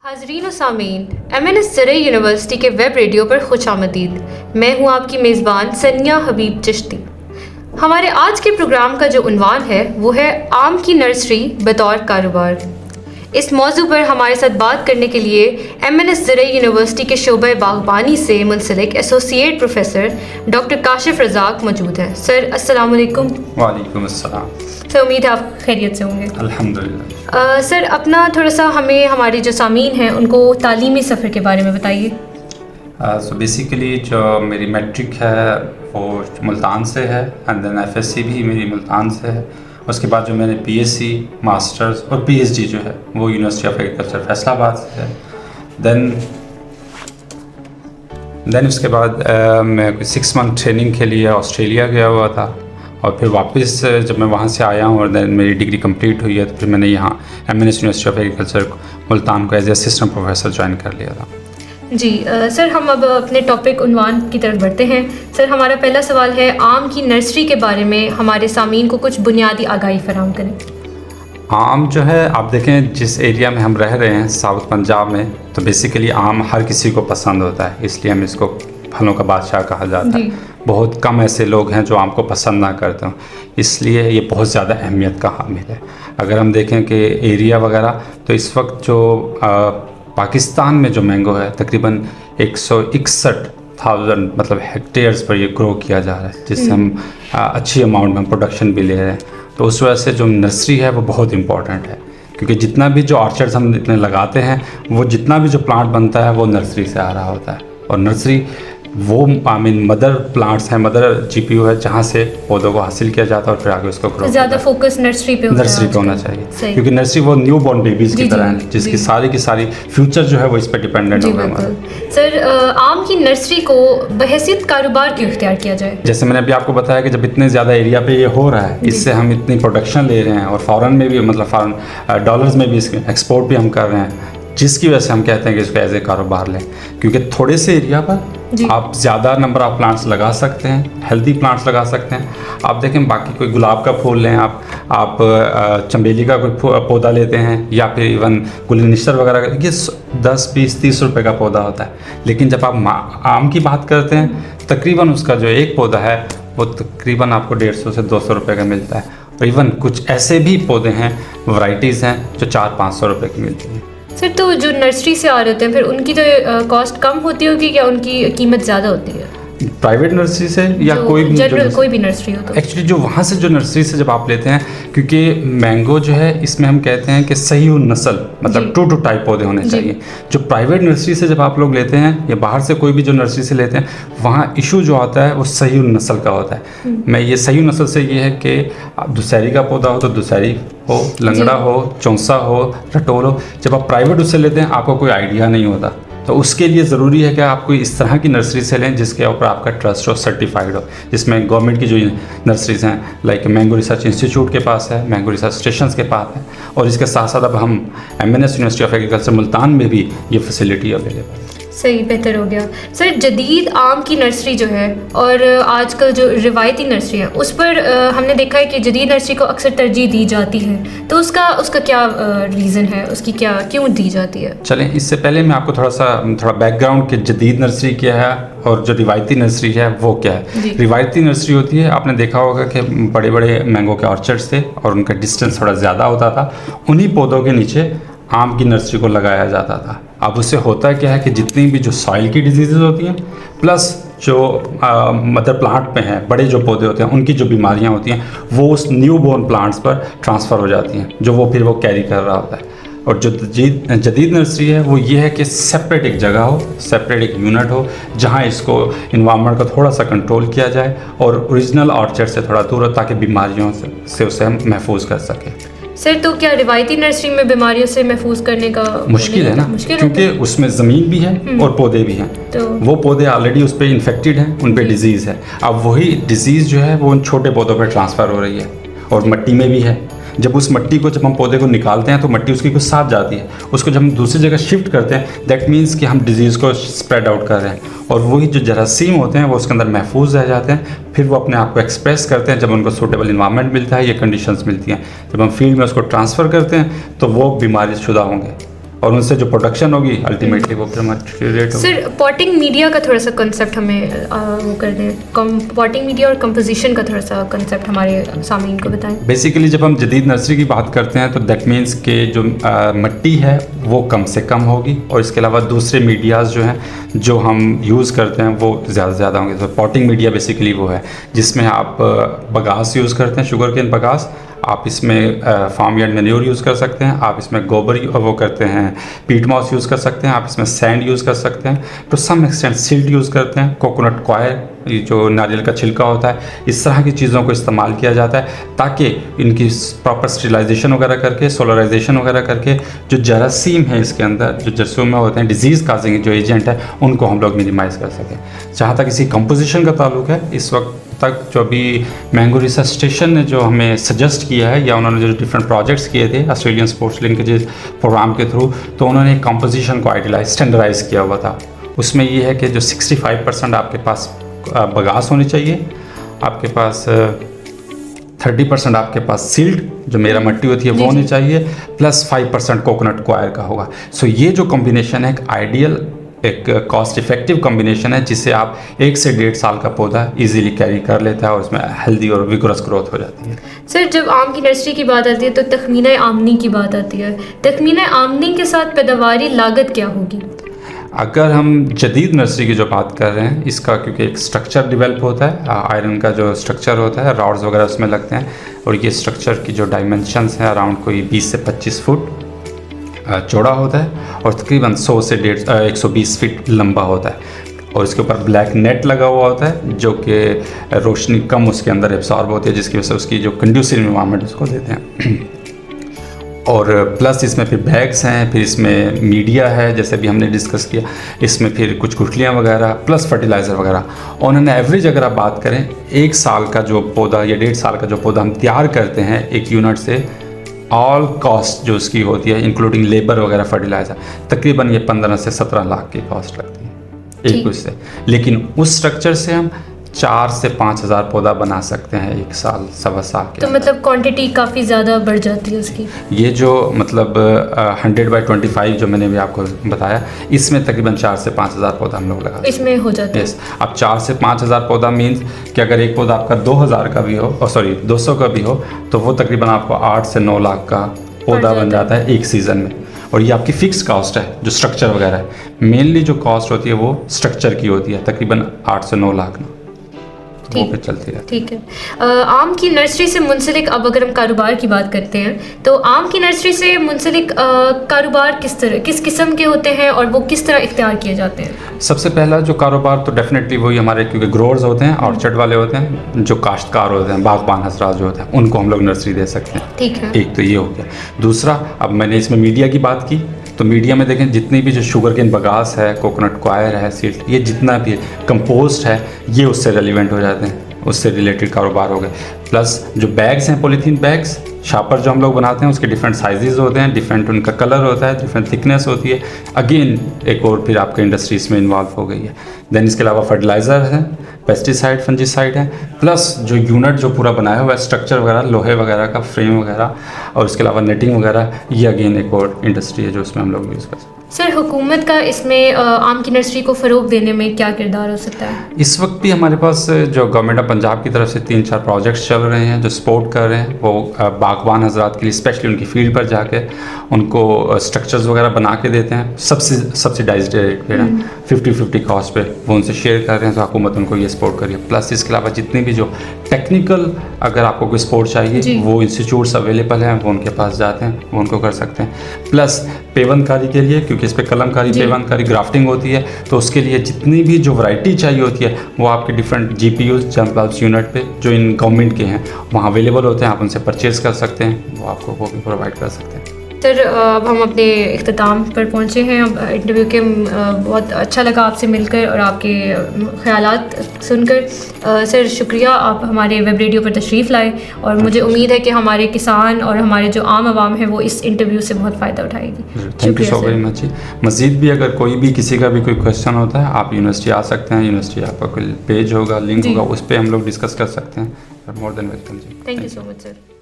हाज़रीन व सामीन, MNS ज़रई university के वेब रेडियो पर खुशामदीद। मैं हूँ आपकी मेज़बान सनिया हबीब चिश्ती। हमारे आज के प्रोग्राम का जो उन्वान है वो है आम की नर्सरी बतौर कारोबार। इस मौजू पर हमारे साथ बात करने के लिए MNS ज़रई यूनिवर्सिटी के शोबे बागबानी से मुंसलिक associate professor doctor Kashif Razzaq मौजूद हैं। सर अस्सलाम वालेकुम। वालेकुम अस्सलाम। सर उम्मीद है आप खैरियत से होंगे। अल्हम्दुलिल्लाह। सर अपना थोड़ा सा हमें हमारे जो सामीन हैं उनको तालीमी सफ़र के बारे में बताइए। सो बेसिकली जो मेरी मैट्रिक है वो मुल्तान से है एंड देन FSC भी मेरी मुल्तान से है। उसके बाद जो मैंने PSc मास्टर्स और PhD जो है वो यूनिवर्सिटी ऑफ एग्रीकल्चर फैसलाबाद से है। देन उसके बाद मैं 6 मंथ ट्रेनिंग के लिए ऑस्ट्रेलिया गया हुआ था और फिर वापस जब मैं वहाँ से आया हूँ और देन मेरी डिग्री कंप्लीट हुई है तो फिर मैंने यहाँ MNS university of agriculture Multan को एज असिस्टेंट प्रोफेसर ज्वाइन कर लिया था। जी सर हम अब अपने टॉपिक उन्वान की तरफ बढ़ते हैं। सर हमारा पहला सवाल है आम की नर्सरी के बारे में हमारे सामीन को कुछ बुनियादी आगाही फराहम करें। आम जो है आप देखें जिस एरिया में हम रह रहे हैं साउथ पंजाब में तो बेसिकली आम हर किसी को पसंद होता है, इसलिए हम इसको फलों का बादशाह कहा जाता है। बहुत कम ऐसे लोग हैं जो आम को पसंद ना करते हों, इसलिए ये बहुत ज़्यादा अहमियत का हामिल है। अगर हम देखें कि एरिया वगैरह तो इस वक्त जो पाकिस्तान में जो मैंगो है तकरीबन 161,000 मतलब हेक्टेयर्स पर ये ग्रो किया जा रहा है, जिससे हम अच्छी अमाउंट में प्रोडक्शन भी ले रहे हैं। तो उस वजह से जो नर्सरी है वो बहुत इंपॉर्टेंट है, क्योंकि जितना भी जो ऑर्चर्ड्स हम इतने लगाते हैं वो जितना भी जो प्लांट बनता है वो नर्सरी से आ रहा होता है। और नर्सरी वो मदर प्लांट्स हैं, मदर GPU है जहाँ से पौधों को हासिल किया जाता है और फिर आगे उसको ग्रो ज़्यादा फोकस नर्सरी पे होना चाहिए, क्योंकि नर्सरी वो न्यू बॉर्न बेबीज़ की तरह है जिसकी सारी की सारी फ्यूचर जो है वो इस पर डिपेंडेंट होगा हमारा। सर आम की नर्सरी को बहैसियत कारोबार क्यों इख्तियार किया जाए? जैसे मैंने अभी आपको बताया कि जब इतने ज़्यादा एरिया पे ये हो रहा है, इससे हम इतनी प्रोडक्शन ले रहे हैं और फॉरेन में भी मतलब फॉरेन डॉलर्स में भी इसके एक्सपोर्ट भी हम कर रहे हैं, जिसकी वजह से हम कहते हैं कि इसको एज ए कारोबार लें। क्योंकि थोड़े से एरिया पर आप ज़्यादा नंबर ऑफ प्लांट्स लगा सकते हैं, हेल्दी प्लांट्स लगा सकते हैं। आप देखें बाकी कोई गुलाब का फूल लें, आप चमेली का कोई पौधा लेते हैं या फिर इवन गुलनिस्तर वगैरह, ये 10, 20, 30 रुपए का पौधा होता है। लेकिन जब आप आम की बात करते हैं तकरीबन उसका जो एक पौधा है वो तकरीबन आपको 150 से 200 रुपये का मिलता है। और इवन कुछ ऐसे भी पौधे हैं, वैराइटीज़ हैं जो 400-500 रुपये की मिलती हैं। सर तो जो नर्सरी से आ रहे होते हैं फिर उनकी तो कॉस्ट कम होती होगी क्या उनकी कीमत ज़्यादा होती है? प्राइवेट नर्सरी से या कोई भी नर्सरी हो तो एक्चुअली जो वहाँ से जो नर्सरी से जब आप लेते हैं, क्योंकि मैंगो जो है इसमें हम कहते हैं कि सही नस्ल मतलब 2 टाइप पौधे होने चाहिए। जो प्राइवेट नर्सरी से जब आप लोग लेते हैं या बाहर से कोई भी जो नर्सरी से लेते हैं वहाँ इशू जो आता है वो सही नस्ल का होता है। मैं ये सही नस्ल से ये है कि दुशहरी का पौधा हो तो दुशहरी हो, लंगड़ा हो, चौंसा हो, रटोल हो। जब आप प्राइवेट उससे लेते हैं आपको कोई आइडिया नहीं होता, तो उसके लिए ज़रूरी है कि आप कोई इस तरह की नर्सरी से लें जिसके ऊपर आपका ट्रस्ट हो, सर्टिफाइड हो, जिसमें गवर्नमेंट की जो नर्सरीज़ हैं लाइक मैंगो रिसर्च इंस्टीट्यूट के पास है, मैंगो रिसर्च स्टेशन के पास है, और इसके साथ साथ अब हम MNS university of agriculture Multan में भी ये फैसिलिटी अवेलेबल है। सही, बेहतर हो गया। सर जदीद आम की नर्सरी जो है और आजकल जो रिवायती नर्सरी है उस पर हमने देखा है कि जदीद नर्सरी को अक्सर तरजीह दी जाती है, तो उसका क्या रीज़न है, उसकी क्यों दी जाती है? चलें इससे पहले मैं आपको थोड़ा बैकग्राउंड कि जदीद नर्सरी क्या है और जो रिवायती नर्सरी है वो क्या है। रिवायती नर्सरी होती है, आपने देखा होगा कि बड़े बड़े मैंगो के ऑर्चर्ड्स थे और उनका डिस्टेंस थोड़ा ज़्यादा होता था, उन्हीं पौधों के नीचे आम की नर्सरी को लगाया जाता था। अब उससे होता क्या है कि जितनी भी जो सॉइल की डिजीज़ होती हैं प्लस जो मदर प्लांट में है बड़े जो पौधे होते हैं उनकी जो बीमारियां होती हैं वो उस न्यू बोर्न प्लांट्स पर ट्रांसफ़र हो जाती हैं, जो वो फिर वो कैरी कर रहा होता है। और जो जदीद नर्सरी है वो ये है कि सेपरेट एक जगह हो, सेपरेट एक यूनिट हो जहाँ इसको इन्वायरमेंट का थोड़ा सा कंट्रोल किया जाए और ओरिजिनल ऑर्चर्ड से थोड़ा दूर हो ताकि बीमारियों से उसे हम महफूज कर सकें। सर तो क्या रिवायती नर्सरी में बीमारियों से महफूज करने का मुश्किल है ना, क्योंकि उसमें ज़मीन भी है और पौधे भी हैं, तो वो पौधे ऑलरेडी उस पर इन्फेक्टेड हैं, उन पर डिजीज़ है। अब वही डिजीज़ जो है वो उन छोटे पौधों पर ट्रांसफ़र हो रही है और मिट्टी में भी है। जब उस मिट्टी को जब हम पौधे को निकालते हैं तो मिट्टी उसकी कुछ साथ जाती है, उसको जब हम दूसरी जगह शिफ्ट करते हैं दैट मीन्स कि हम डिजीज़ को स्प्रेड आउट कर रहे हैं, और वही जो जरासीम होते हैं वो उसके अंदर महफूज रह जाते हैं, फिर वो अपने आप को एक्सप्रेस करते हैं। जब उनको सूटेबल इन्वायरमेंट मिलता है, ये कंडीशंस मिलती हैं, जब हम फील्ड में उसको ट्रांसफ़र करते हैं तो वो बीमारी शुदा होंगे। और उनसे जो प्रोडक्शन होगी अल्टीमेटली वो फिर रेट होगी। सर पॉटिंग मीडिया का थोड़ा सा कंसेप्ट हमें वो कर दें, पॉटिंग मीडिया और कंपोजिशन का थोड़ा सा कंसेप्ट हमारे सामीन को बताएं। बेसिकली जब हम जदीद नर्सरी की बात करते हैं तो दैट मीन्स के जो मिट्टी है वो कम से कम होगी और इसके अलावा दूसरे मीडियाज़ जो हैं जो हम यूज़ करते हैं वो ज़्यादा से ज़्यादा होंगे। तो पॉटिंग मीडिया बेसिकली वो है जिसमें आप बगास यूज़ करते हैं, शुगर केन बगास। आप इसमें फार्म यार्ड मैन्योर यूज़ कर सकते हैं, आप इसमें गोबर वो करते हैं, पीट मॉस यूज़ कर सकते हैं, आप इसमें सैंड यूज़ कर सकते हैं, to some extent silt use करते हैं, कोकोनट कॉयर, ये जो नारियल का छिलका होता है, इस तरह की चीज़ों को इस्तेमाल किया जाता है ताकि इनकी प्रॉपर स्टरलाइजेशन वगैरह करके, सोलराइजेशन वगैरह करके जो जरासीम है इसके अंदर, जो जरासीम में होते हैं डिजीज़ काजिंग जो एजेंट है, उनको हम लोग मिनिमाइज़ कर सकें। जहाँ तक इसी कंपोजिशन का ताल्लुक है, इस वक्त तक जो अभी मैंगो रिसर्च स्टेशन ने जो हमें सजेस्ट किया है या उन्होंने जो डिफरेंट प्रोजेक्ट्स किए थे ऑस्ट्रेलियन स्पोर्ट्स लिंकेजेस प्रोग्राम के थ्रू, तो उन्होंने कंपोजिशन को आइडियलाइज स्टैंडर्डाइज किया हुआ था। उसमें ये है कि जो 65% आपके पास बगास होनी चाहिए, आपके पास 30% आपके पास सिल्ट जो मेरा मट्टी होती है वो होनी चाहिए, प्लस 5% कोकोनट क्वायर का होगा। सो ये जो कॉम्बिनेशन है एक आइडियल, एक कॉस्ट इफेक्टिव कॉम्बिनेशन है जिससे आप 1 से 1.5 साल का पौधा इजीली कैरी कर लेता है और उसमें हेल्दी और विगोरस ग्रोथ हो जाती है। सर जब आम की नर्सरी की बात आती है तो तखमीना आमनी की बात आती है, तखमीना आमनी के साथ पैदावारी लागत क्या होगी? अगर हम जदीद नर्सरी की जो बात कर रहे हैं, इसका क्योंकि एक स्ट्रक्चर डेवलप होता है, आयरन का जो स्ट्रक्चर होता है, रॉड्स वगैरह उसमें लगते हैं और ये स्ट्रक्चर की जो डायमेंशंस हैं अराउंड कोई 20 से 25 फुट चौड़ा होता है और तकरीबन 100 से 120 फीट लंबा होता है और इसके ऊपर ब्लैक नेट लगा हुआ होता है जो कि रोशनी कम उसके अंदर एब्सॉर्ब होती है, जिसकी वजह से उसकी जो कंड्यूसिव एनवायरनमेंट उसको देते हैं। और प्लस इसमें फिर बैग्स हैं, फिर इसमें मीडिया है जैसे भी हमने डिस्कस किया, इसमें फिर कुछ गुठलियाँ वगैरह प्लस फर्टिलाइज़र वगैरह। उन्होंने एवरेज अगर आप बात करें 1 साल का जो पौधा या 1.5 साल का जो पौधा हम तैयार करते हैं एक यूनिट से, ऑल कॉस्ट जो उसकी होती है इंक्लूडिंग लेबर वगैरह फर्टिलाइज़र, तकरीबन ये 15 से 17 लाख की कॉस्ट लगती है एक उससे। लेकिन उस स्ट्रक्चर से हम 4 से 5 हज़ार पौधा बना सकते हैं 1 साल, सवा साल के। तो मतलब क्वांटिटी काफ़ी ज़्यादा बढ़ जाती है उसकी। ये जो मतलब 100/25 जो मैंने भी आपको बताया, इसमें तकरीबन 4 से 5 हज़ार पौधा हम लोग लगा इसमें हो जाता है। अब 4 से 5 हज़ार पौधा मीन्स कि अगर एक पौधा आपका 2000 का भी हो, 200 का भी हो, तो वो तकरीबन आपको 8 से 9 लाख का पौधा बन जाता है एक सीज़न में। और ये आपकी फिक्स कॉस्ट है जो स्ट्रक्चर वगैरह है। मेनली जो कॉस्ट होती है वो स्ट्रक्चर की होती है, तकरीबन 8 से 9 लाख में वो पे चलती है। ठीक है। आम की नर्सरी से मुंसलिक अब अगर हम कारोबार की बात करते हैं तो आम की नर्सरी से मुंसलिक कारोबार किस किस्म के होते हैं और वो किस तरह इख्तियार किए जाते हैं? सबसे पहला जो कारोबार तो डेफिनेटली वही हमारे, क्योंकि ग्रोअर्स होते हैं, ऑर्चर्ड वाले होते हैं, जो काश्तकार होते हैं, बागबान हजरात जो होते हैं, उनको हम लोग नर्सरी दे सकते हैं। ठीक है। एक तो ये हो गया। दूसरा, अब मैंने इसमें मीडिया की बात की तो मीडिया में देखें जितनी भी जो शुगर केन बगास है, कोकोनट क्वायर है, सिल्ट, ये जितना भी कंपोस्ट है ये उससे रेलिवेंट हो जाते हैं, उससे रिलेटेड कारोबार हो गए। प्लस जो बैग्स हैं, पॉलीथीन बैग्स, शापर जो हम लोग बनाते हैं उसके डिफरेंट साइजेस होते हैं, डिफरेंट उनका कलर होता है, डिफरेंट थिकनेस होती है। अगेन एक और फिर आपका इंडस्ट्री इसमें इन्वॉल्व हो गई है। देन इसके अलावा फर्टिलाइज़र है, पेस्टिसाइड, फंजीसाइड है, प्लस जो यूनिट जो पूरा बनाया हुआ है, स्ट्रक्चर वगैरह, लोहे वगैरह का फ्रेम वगैरह, और इसके अलावा नेटिंग वगैरह, ये अगेन एक और इंडस्ट्री है जो इसमें हम लोग यूज़ कर सकते हैं। सर हुकूमत का इसमें आम की नर्सरी को फ़रोग देने में क्या किरदार हो सकता है? इस वक्त भी हमारे पास जो गवर्नमेंट ऑफ पंजाब की तरफ से 3-4 प्रोजेक्ट्स चल रहे हैं जो सपोर्ट कर रहे हैं, वो बागबान हजरात के लिए स्पेशली उनकी फील्ड पर जाके उनको स्ट्रक्चर्स वगैरह बना के देते हैं, सब्सिडाइज्ड रेट पे ना 50-50 कॉस्ट पे वो उनसे शेयर कर रहे हैं, तो हुकूमत उनको ये सपोर्ट कर रही है। प्लस इसके अलावा जितने भी जो टेक्निकल अगर आपको कोई सपोर्ट चाहिए वो इंस्टीट्यूट्स अवेलेबल हैं, वो उनके पास जाते हैं, वो उनको कर सकते हैं। प्लस पेवनकारी के लिए, क्योंकि इस पर कलमकारी, पेवनकारी, ग्राफ्टिंग होती है, तो उसके लिए जितनी भी जो वैरायटी चाहिए होती है वो आपके different GPUs jump bulbs unit पे जो इन गवर्नमेंट के हैं वहाँ अवेलेबल होते हैं, आप उनसे परचेज़ कर सकते हैं, वो आपको वो भी प्रोवाइड कर सकते हैं। सर अब हम अपने इख्तिताम पर पहुँचे हैं। अब इंटरव्यू के बहुत अच्छा लगा आपसे मिलकर और आपके ख्यालात सुनकर। सर शुक्रिया, आप हमारे वेब रेडियो पर तशरीफ़ लाए और मुझे उम्मीद है कि हमारे किसान और हमारे जो आम आवाम है वो इस इंटरव्यू से बहुत फ़ायदा उठाएगी। Thank you so very much. मज़ीद भी अगर कोई भी किसी का भी कोई क्वेश्चन होता है, आप यूनिवर्सिटी आ सकते हैं, यूनिवर्सिटी आपका कोई पेज होगा, लिंक होगा, उस पर हम लोग डिस्कस कर सकते हैं। More than welcome ji. Thank you so much sir.